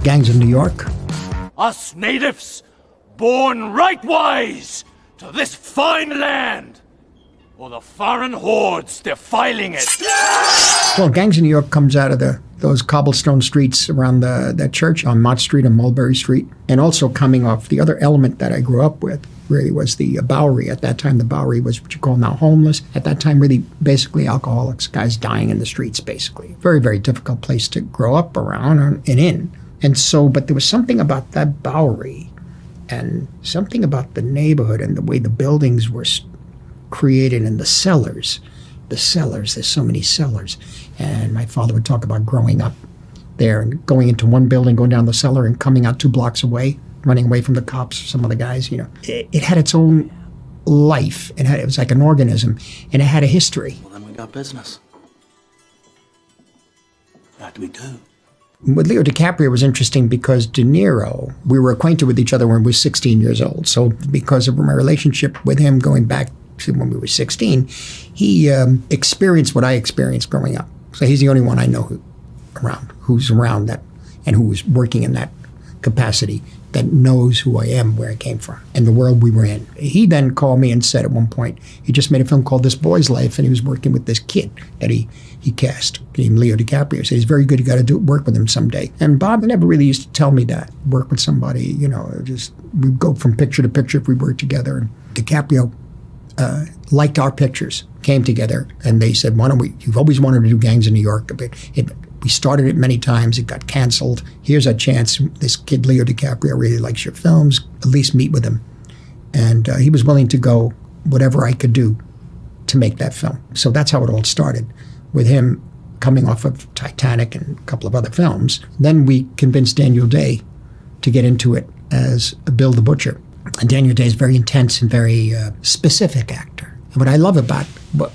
Gangs of New York. Us natives, born rightwise to this fine land, or the foreign hordes defiling it. Well, Gangs of New York comes out of those cobblestone streets around that church on Mott Street and Mulberry Street, and also coming off the other element that I grew up with really was the Bowery. At that time, the Bowery was what you call now homeless. At that time, really basically alcoholics, guys dying in the streets, basically. Very, very difficult place to grow up around and in. And so, but there was something about that Bowery and something about the neighborhood and the way the buildings were created in the cellars. The cellars, there's so many cellars. And my father would talk about growing up there and going into one building, going down the cellar and coming out 2 blocks away, running away from the cops, some of the guys, you know. It had its own life. It was like an organism, and it had a history. Well, then we got business. What do we do? With Leo DiCaprio was interesting because De Niro, we were acquainted with each other when we were 16 years old. So because of my relationship with him going back to when we were 16, he experienced what I experienced growing up. So he's the only one I know who's around that and who was working in that capacity that knows who I am, where I came from, and the world we were in. He then called me and said at one point, he just made a film called This Boy's Life, and he was working with this kid that he cast, named Leo DiCaprio. He said, he's very good, you got to work with him someday. And Bob never really used to tell me that, work with somebody, you know, just we'd go from picture to picture if we worked together. And DiCaprio liked our pictures, came together, and they said, why don't we, you've always wanted to do Gangs in New York. We started it many times, it got canceled. Here's a chance, this kid Leo DiCaprio really likes your films, at least meet with him. And he was willing to go whatever I could do to make that film. So that's how it all started, with him coming off of Titanic and a couple of other films. Then we convinced Daniel Day to get into it as Bill the Butcher. And Daniel Day is a very intense and very specific actor. And what I love about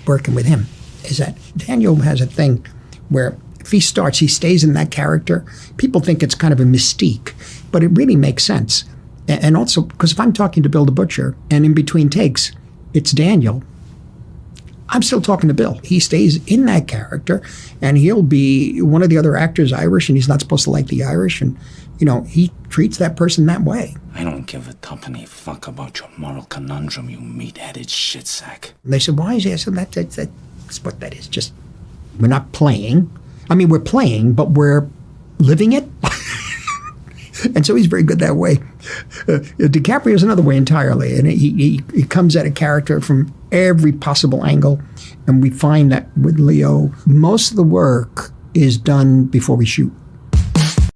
working with him is that Daniel has a thing where if he starts, he stays in that character. People think it's kind of a mystique, but it really makes sense. And also, because if I'm talking to Bill the Butcher, and in between takes, it's Daniel, I'm still talking to Bill. He stays in that character, and he'll be one of the other actors Irish, and he's not supposed to like the Irish, and, you know, he treats that person that way. I don't give a tuppeny fuck about your moral conundrum, you meat-headed shitsack. And they said, why is he? I said, that's what that is. Just, we're not playing. I mean, we're playing, but we're living it. And so he's very good that way. DiCaprio's another way entirely. And he comes at a character from every possible angle. And we find that with Leo, most of the work is done before we shoot.